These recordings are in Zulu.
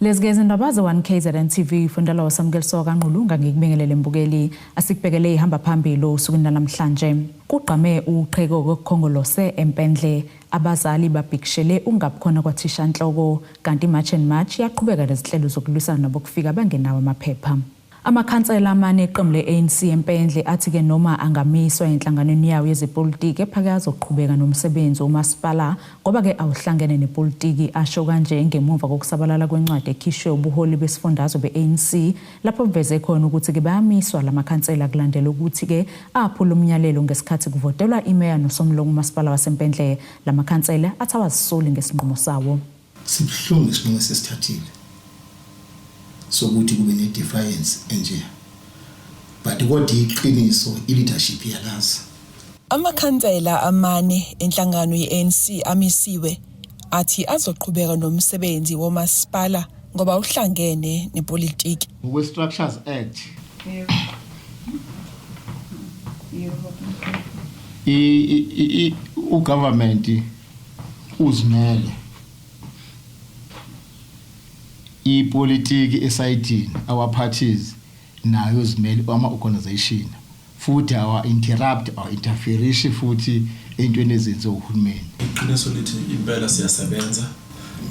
Lesgezi indaba ze-1KZN TV ifundela wasamukeliso kaNqulunga ngikubingelele mbukeli asikubhekele ihamba phambili usukwini namhlanje. Kuqhame uqheko kokukhongolose empendle abazali babhikishele ungabukhona kwathisha nhloko kanti March and March yaqhubeka nezinhlelo zokulwisana nabokufika bangenawo amaphepha. Amakhansela amane eqembu le-ANC empendle athi ke noma angamiswa enhlanganweni yawo yezepolitiki ephake azoqhubeka nomsebenzi umasipala ngoba ke awuhlangene nepolitiki asho kanje ngemuva kokusabalala kwencwadi ekhishwe ubuholi besifundazwe be-ANC lapho beveze khona ukuthi ke bayamiswa lamakhansela kulandela ukuthi ke aphula umnyalelo ngesikhathi kuvotelwa imeya nosomlomo umasipala wasempendle lamakhansela athawazisoli ngesinqumo sawo. Sibhlungu isinqumo sesithathile sokuthi kube ne-defiance enje but kodwa iqiniso i-leadership yalazi. Amakhansela amane enhlangano ye-ANC amisiwe athi azoqhubeka nomsebenzi womasipala ngoba uhlangene nepolitiki. Ngokwe-Structures Act ugovernment uzimele ipolitiki esayidini our parties nayo zimele ama-organization futhi interrupt interfere futhi entweni ezenziwa uhulumeni. Iqiniso lithi impela siyasebenza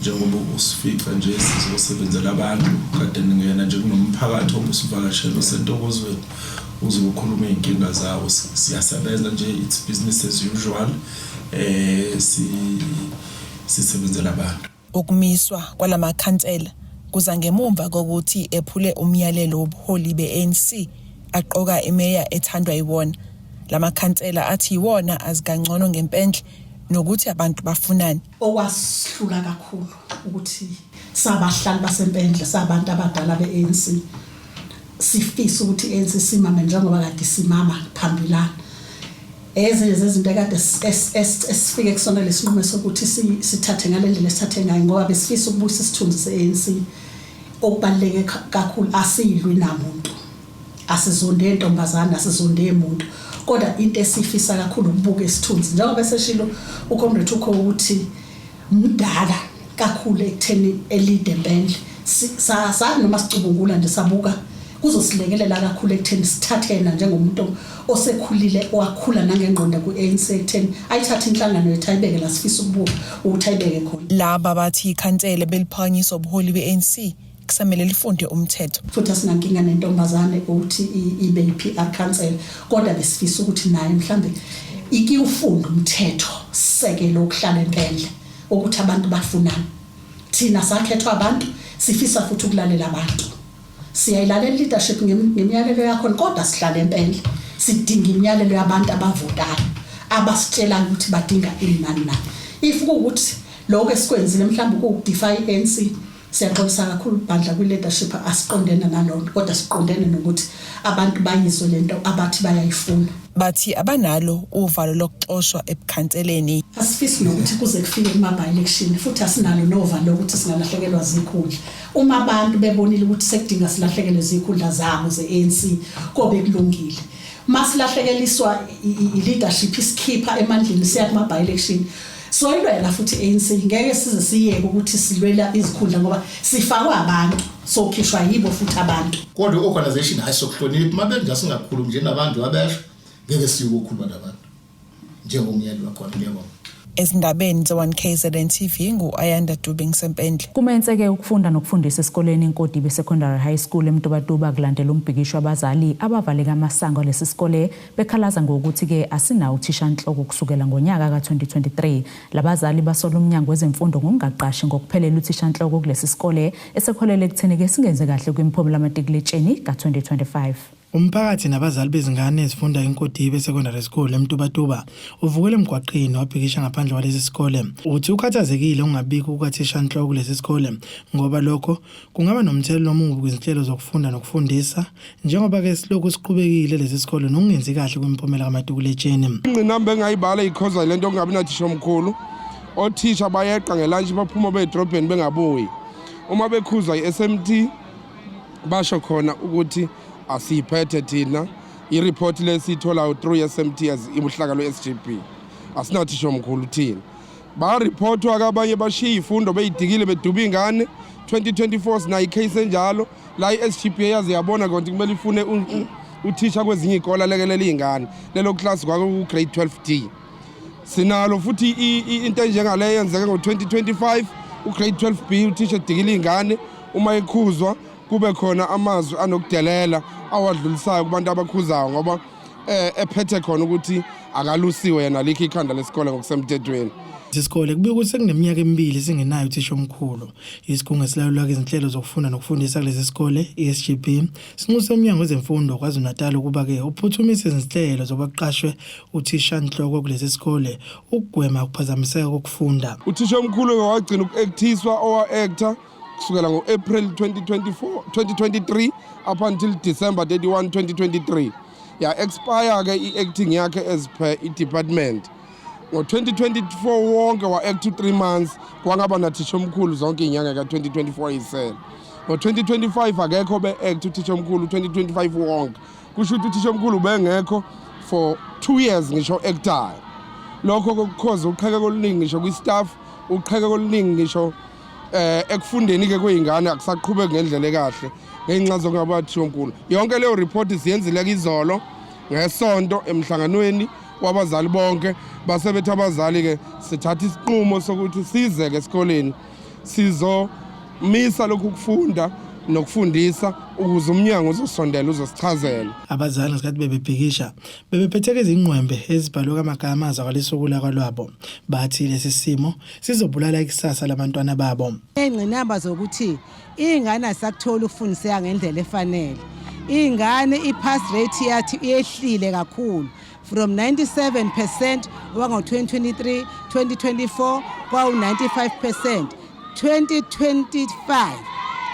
njengoba usifica nje sizosebenzela abantu kade ningena nje kunomphakathi obusivakashela sentokozweni uzokhuluma inkinga zawo. Siyasebenza nje, it's business as usual. Sisebenzela abantu. Ukumiswa kwalamakhansela kuza ngemumva kokuthi ephule umyalelo wobuholi be-ANC aqoka imeya ethandwa yiwona. Lamakhansela athi yiwona azikangcono ngempendle nokuthi abantu bafunani. Okwasihlula kakhulu ukuthi sabahlali basempendle sabantu abadala be-ANC sifisa ukuthi i-ANC simame njengoba kade simama phambilana. Ezinye zezinto ekade esifike kusona lesinqumo sokuthi sithathe ngale ndlela esithathe ngayo ngoba besifisa ukubuyisa isithunzi se-ANC. Okubaluleke kakhulu asidlwi namuntu, asizonde intombazana, asizonde umuntu, kodwa into esifisa kakhulu ukubuka isithunzi njengoba seshilo uComrade ukho ukuthi mdala kakhulu ekutheni elide empendle. Sazi noma sicubungula nje sabuka kuzosilekelela kakhulu ekutheni sithathena njengomuntu osekhulile owakhula nangengqondo ku-ANC ekutheni ayithathe inhlangano yethu ayibeke la sifisa ukubuka ukuthi ayibeke khona. Laba bathi ikhansela beliphakanyiswa ubuholi be-ANC kusamele lifunde umthetho. Futhi asinankinga nentombazane ukuthi ibe yi-PR council kodwa besifisa ukuthi naye mhlambe ikiufunda umthetho sekelo okuhlala empendle ukuthi abantu bafunani. Thina sakhethwa abantu sifisa futhi ukulalela abantu. Siyayilalela leadership ngemiyalelo yakho kodwa sihlala empendle sidinga imiyalelo yabantu abavotayo abasitshela ukuthi badinga inani nani. If ukuthi lokho esikwenzile mhlawumbe ukudefy i-ANC siyaxolisa kakhulu bandla kwi-leadership asiqondene nalonto kodwa siqondene nokuthi abantu bayizwe lento abathi bayayifuna. Bathi abanalo uvalo lokuxoshwa ebukhanseleni. Asifisi nokuthi kuze kufike kuma-by-election futhi asinalo novalo lokuthi singalahlekelwa zikhundla. Uma abantu bebonile ukuthi sekudinga silahlekelwe zikhundla zabo ze-ANC kobe kulungile. Masilahlekeliswa i-leadership isikhipha emandleni siya kuma-by-election soyilwela futhi ANC ngeke size siyeke ukuthi silwela izikhundla ngoba sifakwa abantu sokhishwa yibo futhi abantu. Kodwa i-organization hayisokuhlonipha mabenza singakhulumi nje nabantu abasha ngeke siyokukhuluma nabantu njengomyali wakhona lebo. Ezindabeni ze-1KZN TV ngu-Ayanda Dubing Sempendle. Kumenzeke ukufunda nokufundisa esikoleni iNkodibe Secondary High School eMtubatuba kulandela umbhikisho abazali abavaleka amasango lesi sikole bekhalaza ngokuthi ke asinawo uthishanhloko kusukela ngonyaka ka-2023. Labazali basola umnyango wezemfundo ngokungaqashi ngokuphelela uthishanhloko kulesi sikole esekholele ekutheni ke singenze kahle kwimiphumela yamatikuletsheni ka-2025. Umphakathi nabazali bezingane ezifunda iNkodibe Secondary School eMtubatuba uvukele emgwaqeni wabhikisha ngaphandle walesi sikole. Uthi ukhathazekile ungabikho ukathisha nhloko kulesi sikole ngoba lokho kungaba nomthelela omubi kwizinhlelo zokufunda nokufundisa njengoba ke silokhu siqhubekile lesi sikole nokungenzi kahle kwimiphumela yamatikuletsheni. Ingqinamba engayibhala ikhoza lento ongabi nathisha omkhulu. Othisha bayeqa ngelunch baphuma bedrobheni bengabuyi. Uma bekhuza i-SMT basho khona ukuthi asiphethe thina i-report lesithola through SMT as imhlakalo SGP asinathisha omkhulu thina ba report akabanye bashiya ifundo beyidikile beduba ingane 2024 sinayo icase enjalo la iSGPA yazi yabona konke kumele ifune uthisha kwezinye izikole lekelela izingane lelo class kwako ku grade 12D. Sinalo futhi into njengaleyo yenzeka ngo2025 u grade 12B uthisha edikile izingane uma ekhuzwa kube khona amazwi anokudelela awadlulisayo kubantu abakhuzayo ngoba ephethe khona ukuthi akalusiwe yena likho ikhanda lesikole ngokusemthethweni. Isikole kubika ukuthi sekuneminyaka emibili singenayo uthisha omkhulu. Isikhungo esilawula izinhlelo zokufunda nokufundisa kulesi sikole iSGB sinxusa umnyango wezemfundo KwaZulu-Natal ukuba ke uphuthumise izinhlelo zobaqashwe uthisha inhloko kulesi sikole ukugwema ukuphazamiseka kokufunda. Uthisha omkhulu wagcina ukuactiswa owa-actor kusukela ngo-April 2023 up until December 31, 2023. Ya-expire ke i-acting yakhe as per i-department. Ngo-2024 wonke wa-act 3 months kwangaba nathisha omkhulu zonke inyanga ka-2024 isela. Ngo-2025 akekho be-act uthisha omkhulu 2025 wonke. Kusho ukuthi uthisha omkhulu bengekho for 2 years ngisho actayo. Lokho kokukhoza uqhekeko oluningi ngisho kwi-staff, uqhekeko oluningi ngisho ekufundeni ke kwezingane akusaqhubeki ngendlela ekahle ngenxa zokungaba uthisha omkhulu. Yonke leyo report siyenzile izolo ngesonto emhlanganweni wabazali bonke basebethi abazali ke sithatha isinqumo sokuthi size ke esikoleni sizomisa lokhu kufunda nokufundisa ukuze umnyango uzosondela uzosichazela. Abazali ngesikhathi bebebhikisha bebephetheke izingqwembe ezibhalwe kamagama azakwalisokula kwalwabo bathi lesi simo sizobulala ikusasa labantwana babo. Ingqinamba zokuthi ingane asakuthola ukufundiseka ngendlela efanele. Ingane ipass rate yathi iyehlile kakhulu from 97% wango-2023 2024 kwawu-95%, 2025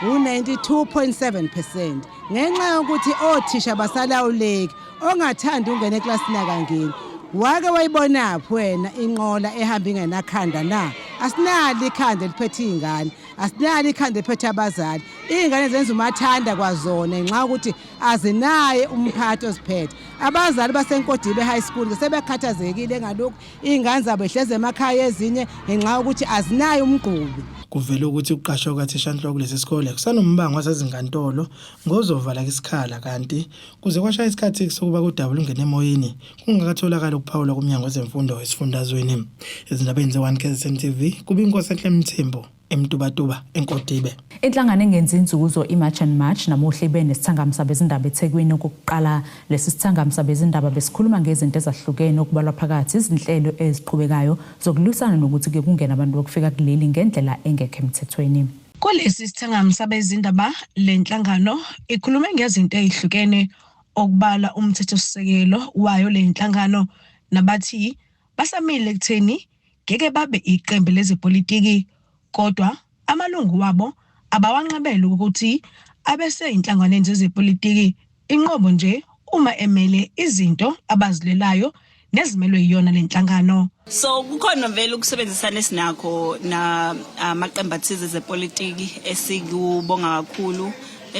u-92.7%. ngenxa yokuthi othisha basalawuleki ongathanda ungena eklasini akangeni. Wake wayibonaphi wena inqola ehamba ingenakhanda na? Asinali ikhanda eliphethe izingane, asinali ikhanda eliphethe abazali. Izingane zenza umathanda kwazona ngenxa ukuthi azinaye umphathi oziphethe. Abazali baseNkodibe High School sebekhathazekile ngalokho izingane zabo ehleze emakhaya ezinye ngenxa ukuthi azinaye umgqubi. Kuvela ukuthi uqashwa kwathisha inhloko kulesi sikole kusanombango wasezinkantolo ngozovala isikhala kanti kuze kwashaya isikhathi sokuba kodabula ungene emoyeni kungakatholakala ukuphawula kumnyango wezemfundo wesifundazweni. Ezindabeni ze1 KZN TV kubinkosi enhle Mthembu eMtubatuba eNkodibe. Inhlangano engenzi inzuzo iMarch and March namuhle ibe nesithangamsa bezindaba eThekwini okokuqala. Lesi sithangamsa bezindaba besikhuluma ngezinto ezahlukene okubalwa phakathi izinhlelo eziqhubekayo zokulwisana nokuthi ke kungena abantu bokufika kuleli ngendlela engekho emthethweni. Kulesi sithangamsa bezindaba lenhlangano ikhuluma ngezinto ezihlukene okubala umthethosisekelo wayo lenhlangano nabathi basamile ekutheni ngeke babe iqembu lezepolitiki kodwa amalungu wabo abawanqabela ukuthi abese inhlangano zezepolitiki inqobo nje uma emele izinto abazilelayo nezimelwe yiyona lenhlangano. So kukhona vele ukusebenzisana esinakho na amaqembu athize zepolitiki esikubonga kakhulu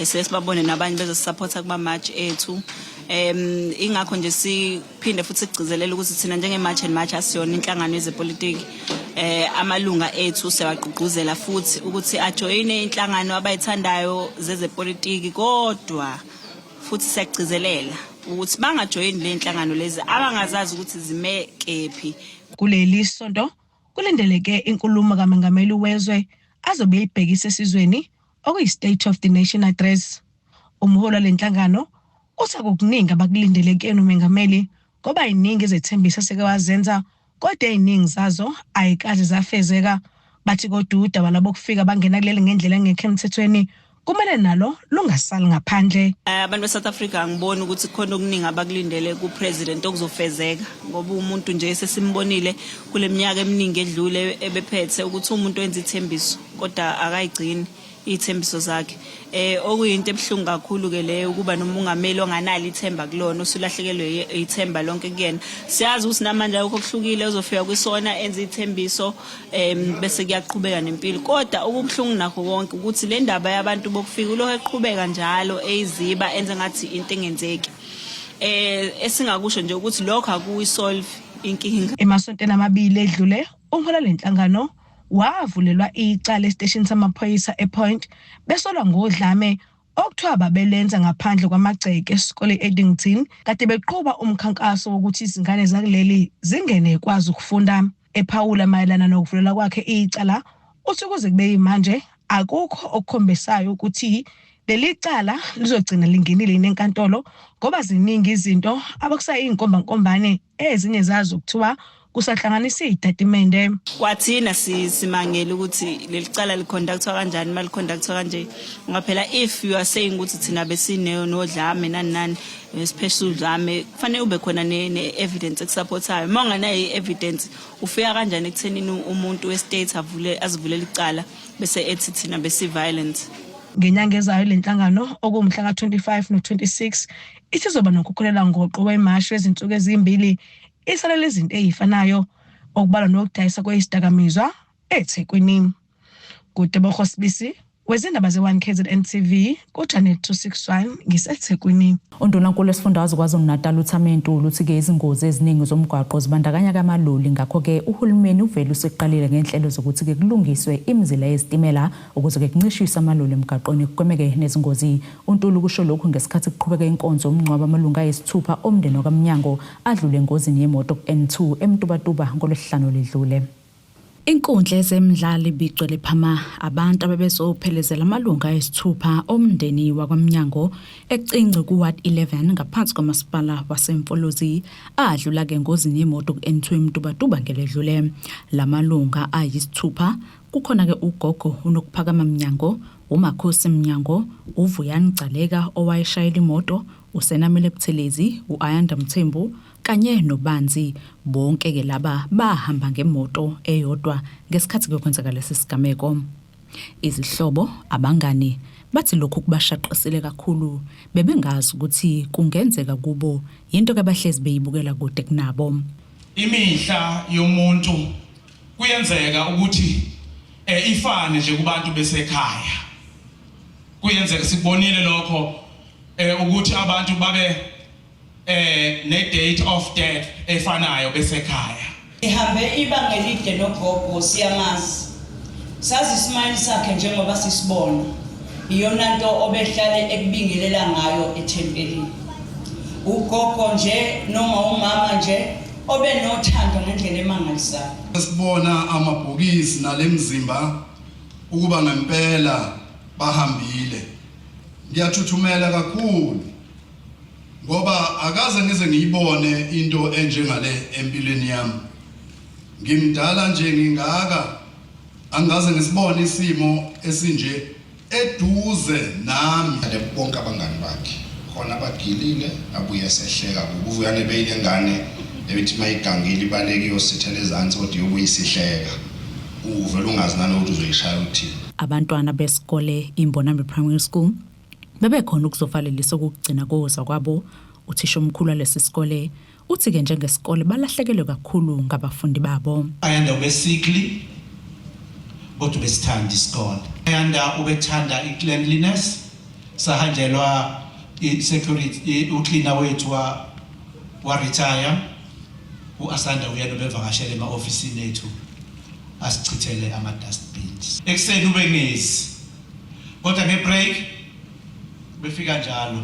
sesibabone nabanye bezosupporta kuba match ethu. Ingakho nje siphinde futhi sigcizelela ukuthi thina njenge-March and March asiyona inhlangano yezepolitiki. Amalunga ethu siyaqhugquzela futhi ukuthi ajoyine inhlangano abayithandayo zezepolitiki kodwa futhi siyagcizelela ukuthi bangajoyini le inhlangano lezi abangazazi ukuthi zime kephi. Kuleli sonto kulindeleke inkulumo kaMengameli wezwe azobe ibhekisa esizweni okuyi-State of the Nation Address. Umholi lenhlangano usakukuningi abakulindeleke nomengameli ngoba iningi ezethembiso sekawazenza kodwa iningi zazo ayikaze zafezeka. Bathi kodwa walabo kufika bangena kuleli ngendlela engekho emthethweni kumele nalo lungasali ngaphandle. Abantu beSouth Africa angiboni ukuthi khona okuningi abakulindele kupresident okuzofezeka ngoba umuntu nje sesimbonile kuleminyaka eminingi edlule ebephethe ukuthi umuntu wenza ithembiso kodwa akayigcini ithembiso zakhe. Okuyinto ebhlungu kakhulu ke leyo ukuba nomungameli onganali ithemba kulona usulahlekelwe ithemba lonke kuyena. Siyazi ukuthi namanje okuhlukile uzofika kwisona enza ithembiso bese kuyaqhubeka nempilo kodwa okubhlungu nakho konke ukuthi le ndaba yabantu bokufika ulo eqhubeka njalo eziba enze ngathi into engenzeki. Esingakusho nje ukuthi lokho akuyisolve inkinga. Emasontweni amabili edlule umholi lenhlangano wavulelwa icala estation samaphoyisa ePoint besolwa ngodlame okuthiwa babelenza ngaphandle kwamagceke esikole eEdington kade beqhuba umkhankaso wokuthi izingane zakuleli zingene kwazi ukufunda. Ephawula mayelana nokuvulela kwakhe icala uthi kuze kube manje akukho okukhombisayo ukuthi leli cala lizogcina lingenile nenkantolo ngoba ziningi izinto abakusayinkombankombane ezinye zazo kuthiwa kusahlanganisa izitatimende. Kwathina simangela ukuthi leli cala liconductwa kanjani mali conductwa kanje ngoba phela if you are saying ukuthi thina besine nodlame nani special dlame kufanele ube khona ne evidence ekusupportayo. Manga na evidence ufika kanjani ekuthenini umuntu we-state azivulela icala bese ethi thina besi violence. Ngenyanga ezayo lenhlangano okumhla ka25 no26 isizoba nokukholela ngoqo wemarch wezinsuku ezimbili isalela izinto ezifanayo okubalwa nokudayisa kwezidakamizwa eThekwini. Kudebo Sibisi wezindaba ze1 KZN TV ku channel 261 ngiseThekwini. Undunankulu wesifundazwe KwaZulu-Natal uThamentu luthi-ke izingozi eziningi zomgwaqo zibandakanya kamaloli ngakho-ke uhulumeni uvele useqalile ngenhlelo zokuthi-ke kulungiswe imizila yezitimela ukuze-ke kuncishiswe amaloli emgaqweni kugwemeke nezingozi. uNtulu kusho lokhu ngesikhathi kuqhubeka inkonzo yomngcwabo amalunga ayisithupha omndeni wakaMnyango adlule engozini yemoto ku-N2 eMtubatuba ngolwesihlanu ledlule. Inkundla ezemidlalo ibigcwele phama abantu ababezophelezela amalunga ayisithupha omndeni wakwaMnyango ecince kuWard 11 ngaphansi kwamasipala waseMfolozi adlula ke ngozini yemoto ku-N2 eMtubatuba ngeledlule. Lamalunga ayisithupha kukhona ke ugogo uNokuphakama Mnyango, uMakhosi Mnyango, uVuyani Gcaleka owayeshayela imoto, uSenamile Buthelezi, uAyanda Mthembu kanye noBanzi. Bonke ke laba bahamba ngemoto eyodwa ngesikhathi kwenzeka lesi sigameko. Izihlobo abangani bathi lokhu kubashaqisile kakhulu bebengazi ukuthi kungenzeka kubo into kabahlezi beyibukela kude kunabo. Imihla yomuntu kuyenzeka ukuthi ifane nje kubantu besekhaya. Kuyenzeka sikubonile lokho ukuthi abantu babe ne date of death efanayo besekhaya. Ihambe ibanga elide nogogo siyamazi. Sazi isimali sakhe njengoba sisibona. Iyona nto obehlale ekubingelela ngayo ethempelini. Ugogo nje noma umama nje obenothando ngendlela emangalisayo. Sibona amabhokisi nalemzimba ukuba ngempela bahambile. Ngiyathuthumela kakhulu ngoba akaze ngize ngiyibone into enjengale empilweni yami. Ngimdala nje ngingaka angaze ngisibone isimo esinje eduze nami. Bonke abangani bakhe khona bagilile abuye sehleka ukuvuyane beyilengane ebithi mayigangile ibaleke yosithela ezantsi kodwa yobuyisihleka uvela ungazi nanokuthi uzoyishaya uthini. Abantwana besikole iMbonambi Primary School bebekhona ukuzovalelisa ukugcina koza kwabo. Uthisha omkhulu walesi sikole uthi ke njengesikole balahlekelwe kakhulu ngabafundi babo. Ayanda ubesikli kodwa besithanda isikole. Ayanda ubethanda icleanliness sahanjelwa security ucleaner wethu wa retire uAsanda uyena bevakashele ema-ofisini ethu asichithele ama-dustbins. Ekuseni ube ngezi kodwa ngebreak befika njalo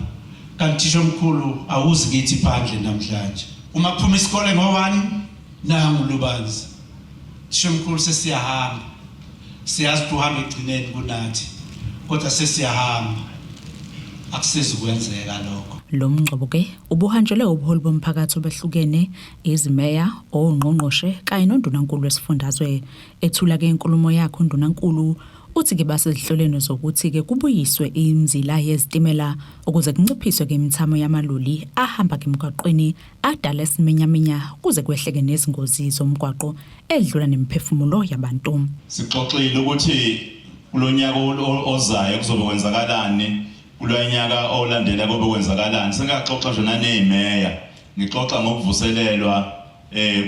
kanti thisha omkhulu awuzi ngithi phandle namhlanje. Uma kuphuma isikole ngo-1 nangu Lubanzi. Thisha omkhulu sesiyahamba. Siyazi ukuhamba egcineni kunathi kodwa sesiyahamba. Akusezi kwenzeka lokho. Lo mngcobo ke ubuhanjelwe ubuholi bomphakathi obehlukene, izimeya, ongqongqoshe kanye noNdunankulu wesifundazwe. Ethula ke inkulumo yakhe uNdunankulu uthi ke basezihloleni zokuthi ke kubuyiswe imizila yezitimela ukuze kunciphiswe ke imithamo yamaloli ahamba emgwaqweni adala isimenyaminya kuze kwehleke nezingozi zomgwaqo edlula nemphefumulo yabantu. Sixoxile ukuthi kulonyaka ozayo kuzobe kwenzakalani, kulonyaka olandela kobe kwenzakalani. Sengaxoxa nje nanezimeya, ngixoxa ngokuvuselelwa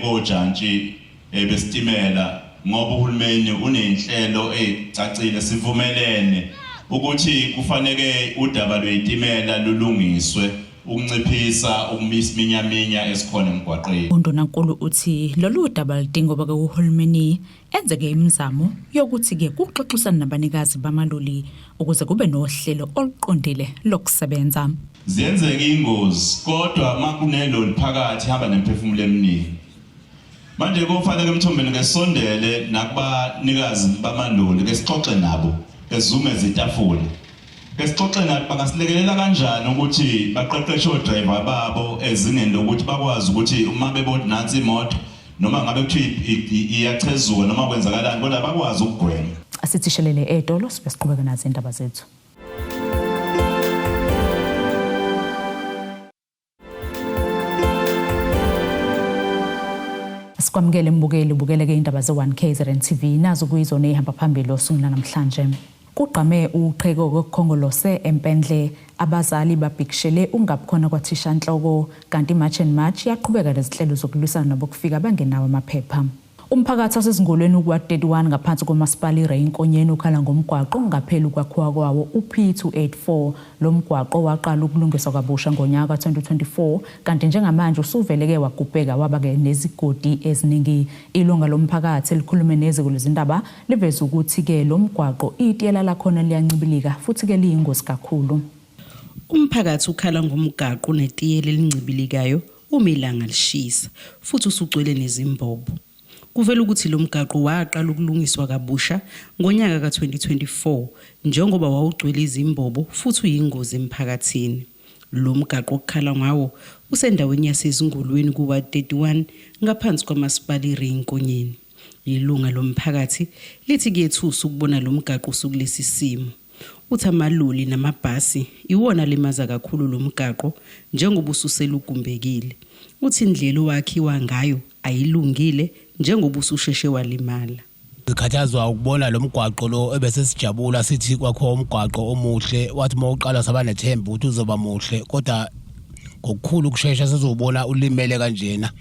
kojantshi besitimela ngoba uhulumeni unenhlelo ezicacile. Sivumelene ukuthi kufanele udaba lwezitimela lulungiswe ukunciphisa ukumisiminyaminya esikhona emgwaqeni. uNdunankulu uthi lolu daba lidinga ke uhulumeni enzeke imizamo yokuthi ke kuxoxisana nabanikazi bamaloli ukuze kube nohlelo oluqondile lokusebenza. Ziyenzeka ingozi kodwa makuneloli phakathi hamba nemphefumulo eminingi. Manje kufanele emthombeni ngesondele nakubanikazi bamaloli ke sixoxe nabo ezume ezitafula. Ke sixoxe nabo bangasilekelela kanjani ukuthi baqeqeshe odriver babo ezingeni lokuthi bakwazi ukuthi uma bebona nansi imoto noma ngabe kuthi iyachezuka noma kwenzakalani kodwa bakwazi ukugwema. Asithishelele edolo sibesiqhubeka nazo indaba zethu. Sikwamukele mbukeli bukeleke indaba ze1KZN TV nazo kuyizona ehamba phambili osungula namhlanje. Kuqhame uqheko kokukhongolose empendle abazali babhikishele ungabukhona kwathisha nhloko kanti March and March yaqhubeka nezinhlelo zokulwisana nabokufika bangenawo amaphepha. Umphakathi wasezingolweni kwa31 ngaphansi komasipala Reinkonyeni ukhala ngomgwaqo ngaphela ukwakhiwa kwawo uP284 lo mgwaqo waqala ukulungiswa kabusha ngonyaka ka2024 kanti njengamanje usuveleke wagubheka wabake nezigodi eziningi. Ilunga lomphakathi elikhulume neziko lezindaba liveza ukuthi ke lo mgwaqo itiyela lakhona liyancibilika futhi ke liyingozi kakhulu. Umphakathi ukhala ngomgwaqo netiyela elincibilikayo umilanga lishisa futhi usucwele nezimbobo. Kuvela ukuthi lo mgaqo waqala ukulungiswa kabusha ngonyaka ka2024 njengoba wawugcwele izimbobo futhi uyingozi emphakathini. Lo mgaqo okukhala ngawo usendaweni yasezingolweni kuwa31 ngaphansi kwamasipala Reinkonyeni. Ilunga lomphakathi lithi kuyethusa ukubona lo mgaqo usukulesi simo. Uthi amaloli namabhasi iwona limaza kakhulu lo mgaqo njengoba ususela ugumbekile. Uthi indlela owakhiwa ngayo ayilungile njengoba ususheshe walimala. Sikhathazwa ukubona lo mgwaqo lo ebese sijabula sithi kwakho umgwaqo omuhle wathi mawuqala sabanethemba ukuthi uzoba muhle kodwa ngokukhulu ukusheshsha sizobona ulimele kanjena.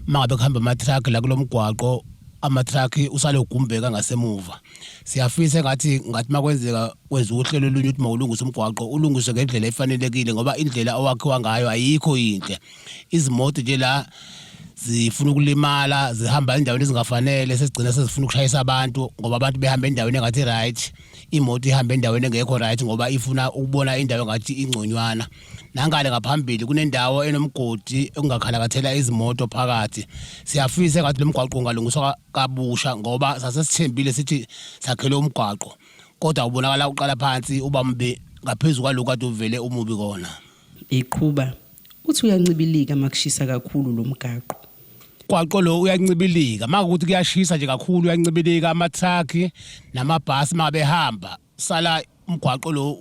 Mangabe kuhamba ama truck la kulo mgwaqo ama truck usale ugumbeka ngasemuva. Siyafisa ngathi makwenzeka kwenza uhlelo olunye ukuthi mawulungisa umgwaqo ulungiswe ngendlela efanelekile ngoba indlela owakhiwa ngayo ayikho inhle. Izimoto nje la zifuna ukulimala zihamba endaweni ezingafanele sesigcina sezifuna ukushayisa abantu ngoba abantu behamba endaweni engathi right, imoto ihamba endaweni engekho right ngoba ifuna ukubona indawo engathi ingconywana. Nangale ngaphambili kunendawo enomgodi engakhalakathela izimoto phakathi. Siyafisa ngathi lo mgwaqo ungalungiswa kabusha ngoba sasesithembile sithi sakhele umgwaqo kodwa ubonakala uqala phansi ubambe ngaphezulu kwaloko kade uvele umubi kona. Iqhuba uthi uyancibilika makushisa kakhulu lo mgaqo. Umgwaqo lo uyancibilika makuthi kuyashisa nje kakhulu uyancibilika ama-truck namabhasi mabehamba sala umgwaqo lo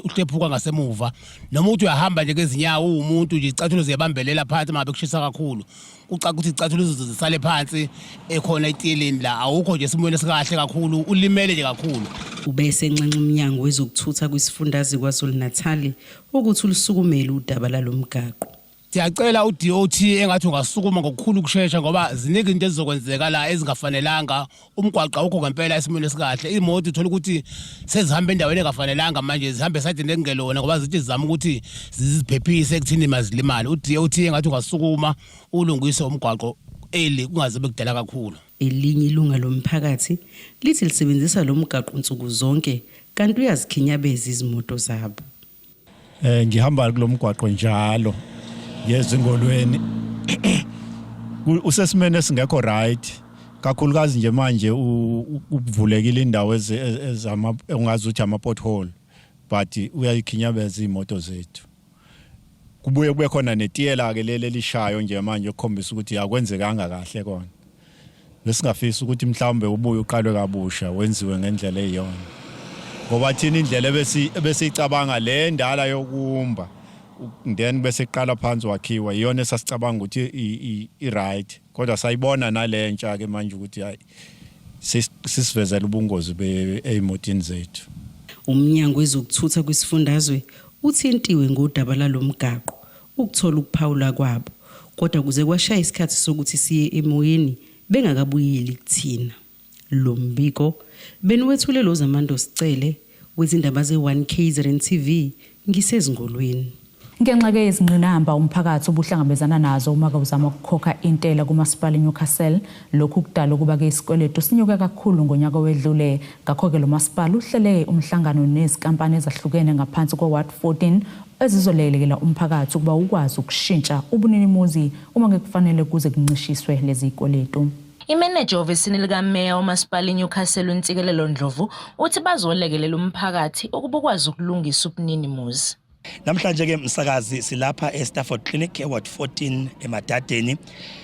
uhlephuka ngasemuva noma uthi uyahamba nje ngezinyawo umuntu nje icathulo ziyabambelela phansi mabe kushisa kakhulu ucaca ukuthi icathulo zisale phansi ekhona itiyeleni la awukho nje simweni esikahle kakhulu ulimele nje kakhulu. Ubese encanca umnyango wezokuthutha kwisifundazwe kwaZulu-Natal ukuthi ulisukumele udaba lalomgaqo. Siyacela uDOT engathi ungasukuma ngokukhulu ukusheshsha ngoba ziningi into ezizokwenzeka la ezingafanelanga. Umgwaqo awukho ngempela esimweni esikahle. Imoto ithola ukuthi sezihamba endaweni engafanelanga manje zihambe esayidini ekungelona ngoba zithi zizama ukuthi ziziphephise ekuthini mazilimali. uDOT engathi ungasukuma ulungise umgwaqo kungaze bekudala kakhulu. Elinye ilunga lomphakathi lithi lisebenzisa lo mgaqo nsuku zonke kanti uyazikhinyabeza izimoto zabo. Ngihamba kulomgwaqo njalo yezingolweni usesimene singekho right kakhulukazi nje manje ukuvulekile indawo ezama ungazi ukuthi ama pothole but uyayikhinyabeza izimoto zethu. Kubuye kube khona netiyela ke leli lishayo nje manje ukukhombisa ukuthi akwenzekanga kahle kona. Besingafisa ukuthi mhlawumbe ubuye uqalwe kabusha wenziwe ngendlela eyiyona. Ngoba thina indlela ebesicabanga le ndala yokumba then bese iqala phansi wakhiwa iyona esasicabanga ukuthi i-right kodwa sayibona nalentsha ke manje ukuthi hayi sisivezela ubungozi beemotini zethu. Umnyango wezokuthutha kwisifundazwe uthintiwe ngodaba lalomgaqo ukuthola ukuphawula kwabo kodwa kuze kwashaya isikhathi sokuthi siye emoyeni bengakabuyeli kuthina. Lo mbiko beniwethule lo Zamando Sicele wezindaba ze1KZN TV ngisezingolweni. Ngenxa ke izingqinamba umphakathi obuhlangabezana nazo uma uzama ukukhokha intela kumasipala eNewcastle, lokhu kudala ukuba ke isikweletu sinyuke kakhulu ngonyaka owedlule. Ngakho ke lo masipala uhlele umhlangano nezikampani ezahlukene ngaphansi kwa-Ward 14 ezizolelekela umphakathi ukuba ukwazi ukushintsha ubuninimuzi uma ngekufanele kuze kuncishiswe lezi zikweletu. Imeneja ofisini likameya umasipala eNewcastle uNtsikelelo Ndlovu uthi bazolekelela umphakathi ukuba ukwazi ukulungisa ubuninimuzi. Namhlanje ke msakazi silapha eStafford Clinic eWard 14 eMadadeni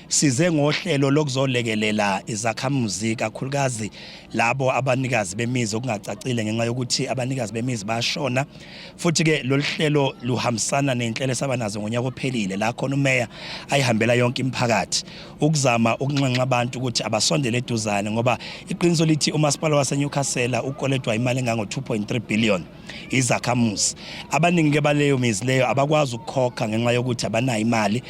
size ngohlelo lokuzolekelela izakhamuzi kakhulukazi labo abanikazi bemizi okungacacile ngenxa yokuthi abanikazi bemizi bashona futhi ke lo hlelo luhambisana nenhlelo sabanazo ngonyaka ophelile la khona umeya ayihambela yonke imphakathi ukuzama ukunxenxa abantu ukuthi abasondele eduzane ngoba iqiniso lithi umasipala waseNewcastle ukoledwa imali engango 2.3 billion izakhamuzi abaningi ke baleyo mizi leyo abakwazi ukukhokha ngenxa yokuthi abanayo imali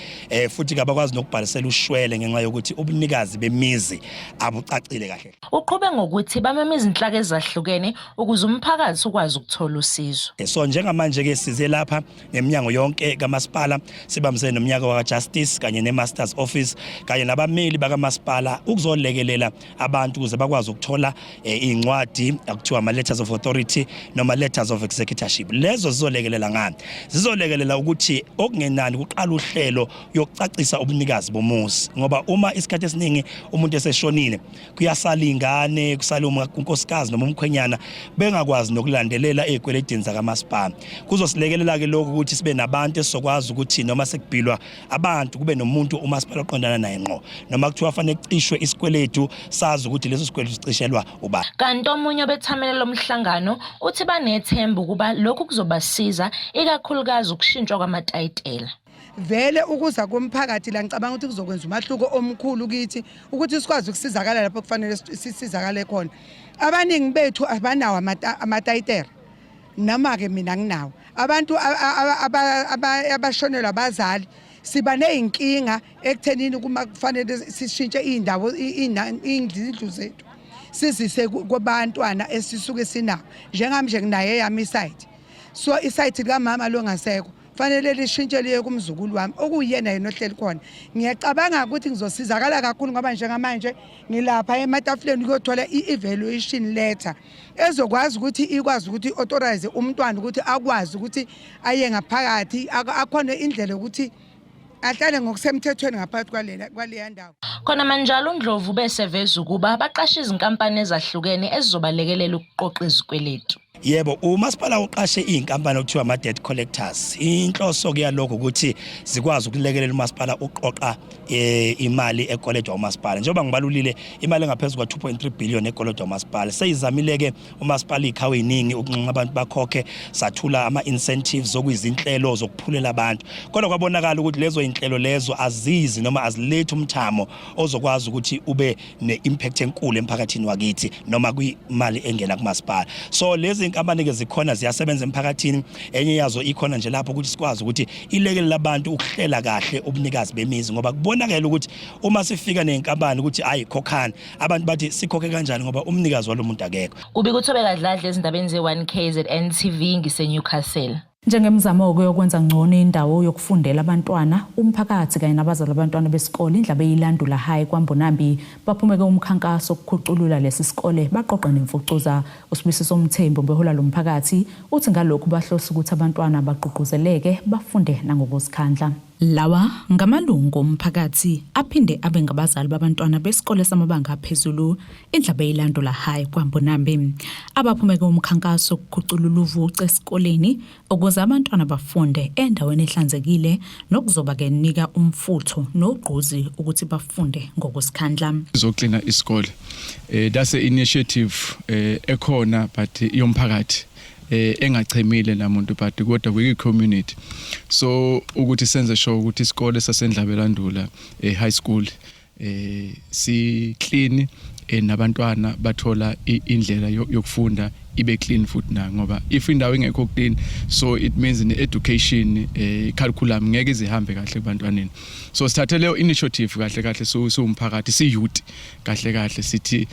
futhi ke abakwazi nokubhalisela ushwele ngenxa yokuthi ubunikazi bemizi abucacile kahle. Uqhube ngokuthi bamemizi inhlaka ezahlukene ukuze umphakathi ukwazi ukuthola usizo. So njengamanje ke size lapha neminyango yonke kamasipala sibambisene nomnyaka wakaJustice kanye neMasters Office kanye nabameli bakamasipala ukuzolekelela abantu ukuze bakwazi ukuthola incwadi akuthiwa ama letters of authority noma letters of executorship. Lezo zizolekelela ngani? Zizolekelela ukuthi okungenani kuqala uhlelo yokucacisa ubunikazi bomuzi ngoba uma isikhathi esiningi umuntu eseshonile kuyasala ingane kusala unkosikazi noma umkhwenyana bengakwazi nokulandelela ezikweletini zakamasipala. Kuzosilekelela ke lokho ukuthi sibe nabantu esizokwazi ukuthi noma sekubhilwa abantu kube nomuntu umasipala oqondana naye ngqo noma kuthiwa fanele kucishwe isikweletu sazi ukuthi leso sikweletu sicishelwa uba. Kanti omunye obethamela lomhlangano uthi banethemba ukuba lokhu kuzobasiza ikakhulukazi ukushintshwa kwamatayitela. Vele ukuza komphakathi la ngicabanga ukuthi kuzokwenza umahluko omkhulu kithi ukuthi sikwazi ukusizakala lapho kufanele sisizakale khona. Abaningi bethu abanawo amatayitela nama ke mina nginawo. Abantu abashonelwa abazali siba nezinkinga ekuthenini kuma kufanele sishintshe indawo indlu zethu. Sizise kubantwana esisuke sinabo njengamanje nginaye yami site. So isite likamama lo ngasekho fanele lishintshe liye kumzukulu wami okuyena yena ohleli khona. Ngiyacabanga ukuthi ngizosizakala kakhulu ngoba njengamanje ngilapha ematafuleni ukuyothola i-evaluation letter ezokwazi ukuthi ikwazi ukuthi authorize umntwana ukuthi akwazi ukuthi aye ngaphakathi akhona indlela ukuthi ahlale ngokusemthethweni ngaphakathi kwaleya ndawo. Khona manjalo uNdlovu beseveza ukuba baqashe izinkampani ezahlukene ezizobalekelela ukuqoqa izikweletu. Yebo, umasipala uqashe izinkampani okuthiwa ama debt collectors. Inhloso kuyalokho ukuthi zikwazi ukulekelela umasipala uqoqa imali ekoledwa umasipala. Njengoba ngibalulile imali engaphezulu kwa 2.3 billion ekoledwa umasipala. Seyizamile ke umasipala ikhawe eziningi ukunqenqa abantu bakhokhe sathula ama incentives okuyizinhlelo zokuphulela abantu. Kodwa kwabonakala ukuthi lezo inhlelo lezo azizi noma azilethe umthamo ozokwazi ukuthi ube ne-impact enkulu emphakathini wakithi noma kwimali engena kumasipala. So lezi inkampani ke zikhona ziyasebenza emphakathini enye yazo ikhona nje lapho ukuthi sikwazi ukuthi ilekelela abantu ukuhlela kahle ubunikazi bemizi ngoba kubonakala ukuthi uma sifika nenkampani ukuthi hayi khokhana abantu bathi sikhokhe kanjani ngoba umnikazi walomuntu akekho. Kubi kuthobe kadladla ezindabeni ze1KZN TV ngiseNewcastle. Njengemizamo yokwenza ngcono indawo yokufundela abantwana, umphakathi kanye nabazali abantwana besikole indaba eyilandula high kwaMbonambi baphumeke umkhankaso okukhuculula lesi sikole baqoqa nemfucuza. Usibusiso Mthembu behola lo mphakathi uthi ngalokho bahlosa ukuthi abantwana baqhuquzeleke bafunde nangokuzikhandla. Lawa ngamalungu omphakathi aphinde abe ngabazali babantwana besikole samabanga aphezulu indaba eyilandula high kwaMbonambi abaphumeke umkhankaso okukhuculula uvuce esikoleni ukuze abantwana bafunde endaweni ehlanzekile nokuzoba kenika umfutho nogquzi ukuthi bafunde ngokuzikhandla. Zoklina isikole that's an initiative ekhona but yomphakathi engachemile namuntu but kodwa kwi community so ukuthi senze sure ukuthi isikole sasendlabelandula high school si clean nabantwana bathola indlela yokufunda ibe clean futhi na ngoba if indawo ingekho clean so it means in education curriculum ngeke izihambe kahle kubantwaneni so sithathe leyo initiative kahle so umphakathi si youth kahle sithi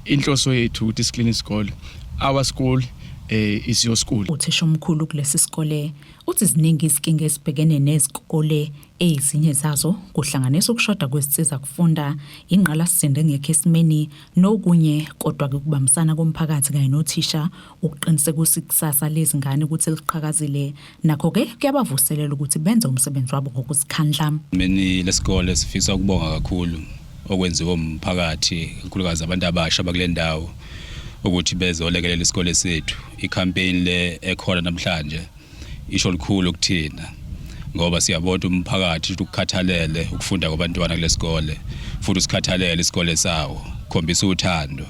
inhloso yethu ukuthi clean isikole our school is your school. Uthisha omkhulu kulesi sikole uthi ziningi izinkinga ezibhekene nezikole ezinye zazo kuhlanganisa ukushoda kwesiza kufunda, ingqalasizinda engekho esimeni nokunye, kodwa ke kubambisana komphakathi kanye nothisha ukuqinisekisa ikusasa lezingane ukuthi liqhakazile, nakho ke kuyabavuselela ukuthi benze umsebenzi wabo ngokuzikhandla. Mina lesikole sifisa ukubonga kakhulu okwenziwa umphakathi, kakhulukazi abantu abasha bakule ndawo ukuthi bezolekelela isikole sethu. I-campaign le ekhona namhlanje isho likhulu kuthina ngoba siyabona umphakathi ukukhathalele ukufunda kwabantwana kulesikole, futhi usikhathalele isikole sawo, khombisa uthando.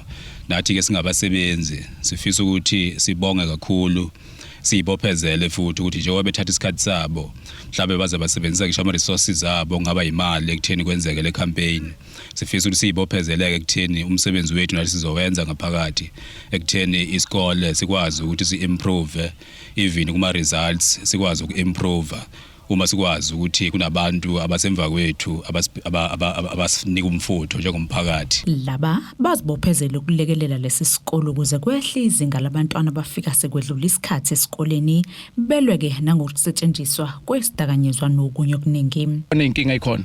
Nathi ke singabasebenzi sifisa ukuthi sibonge kakhulu, siyibophezele futhi ukuthi njengoba bethatha isikhathi sabo mhlawumbe baze basebenzisa ngisho ama-resources abo, ngaba imali ekutheni kwenzeke le campaign. Sifisa ukuthi siyibophezeleke ekutheni umsebenzi wethu nathi sizowenza ngaphakathi ekutheni isikole sikwazi ukuthi si-improve, even kuma-results sikwazi uku-improve uma sikwazi ukuthi kunabantu abasemva kwethu abasinika umfutho njengomphakathi. Laba bazibophezela ukulekelela lesi sikole ukuze kwehle izinga labantwana abafika sekwedlula isikhathi esikoleni, belweke nangokusetshenziswa kwesidakanyizwa nokunye okuningi. Inkinga ikhona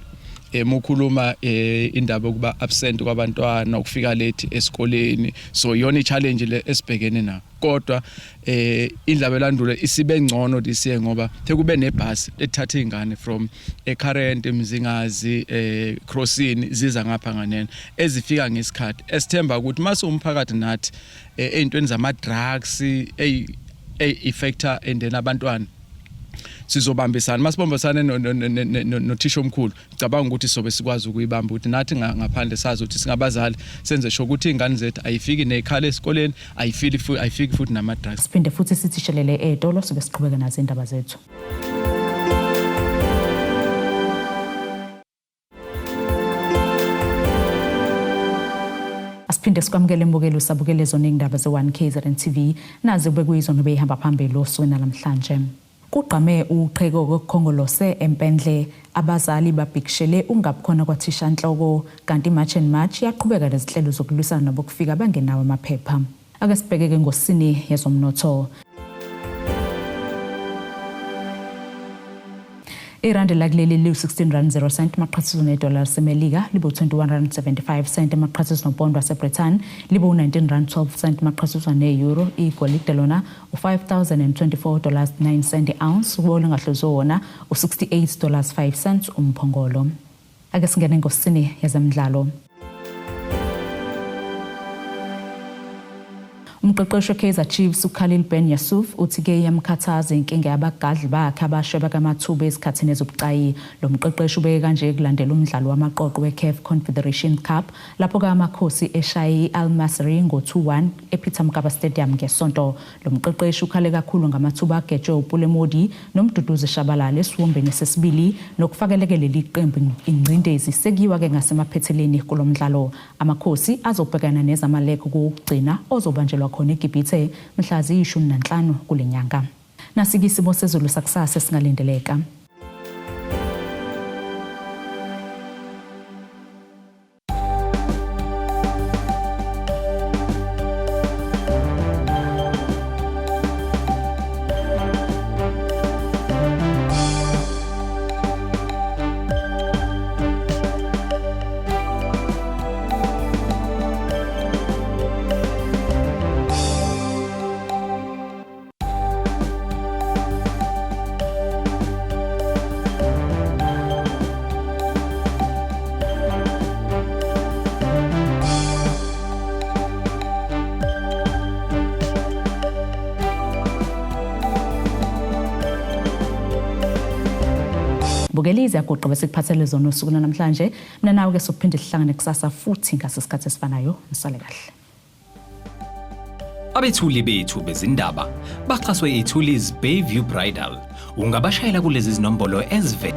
mukhuluma indaba yokuba absent kwabantwana, ukufika late esikoleni, so yona i-challenge le esibhekene nayo. Kodwa indaba elandule isibe ngcono disiye ngoba tekube nebhasi ethatha izingane from eCurrent, Mzingazi, Crossing ziza ngapha nganene ezifika ngesikhathi esithemba ukuthi mase umphakathi nathi ezintweni zama drugs effector endena abantwana sizobambisana. Masibambisane nothisha omkhulu, ngicabanga ukuthi sobe sikwazi ukuyibamba ukuthi nathi ngaphandle sazi ukuthi singabazali senze sho ukuthi izingane zethu ayifiki nekhala esikoleni, ayifiki futhi nama drugs. Siphinde futhi sithishelele etolo sobe siqhubeka nazo indaba zethu. Asiphinde sikwamukele imbukelo sabukelezo nezindaba ze1 KZN TV nazi bekuyizona behamba phambili osukwini namhlanje. Kuqame uqheko kokukhongolose empendle, abazali babhikishele ungabukhona kwathisha nhloko, kanti March and March yaqhubeka nezinhlelo zokulwisana nabokufika bangenawo amaphepha. Ake sibhekeke ngosini yezomnotho. Irandi lakuleli li-16.0 maqhathiso ne-dollar semelika, libo 21.75 maqhathiso nopondwa seBritain, libo 19.12 maqhathiso ne-euro, igolide lona $5,024.09 ounce, ubolo ngahlozo wona $68.05 umphongolo. Ake singene ngosini yezemidlalo. Umqeqeshi weKaizer Chiefs uKhalil Ben Yusuf uthi ke yamkhathaza inkinga yabagadli bakhe abashweba kamathuba esikhathini ezobucayi. Lo mqeqeshi ubeke kanje kulandela umdlalo wamaqoqo weCAF Confederation Cup lapho kaMakhosi eshaye Al Masry ngo-2-1 ePeter Mokaba Stadium ngesonto. Lo mqeqeshi ukhale kakhulu ngamathuba agejwe uPule Modi noMduduzi Shabalala esiwombeni sesibili nokufakelekele liqembu ingcindezi sekiwa ke ngasemaphetheleni kulomdlalo. Amakhosi azobhekana nezamaleko kokugcina ozobanjelwa khona eGibhithe mhla zi-15 kule nyanga. Nasike isimo sezulu sakusasa singalindeleka. Bukelize yagoqa besikuphathele zona usuku namhlanje. Mina nawe ke sokuphinde sihlangane kusasa futhi ngasesikhathi esifanayo. Nisale kahle. Abethuli bethu bezindaba baxhaswe iThulis Bayview Bridal. Ungabashayela kulezi zinombolo ezivela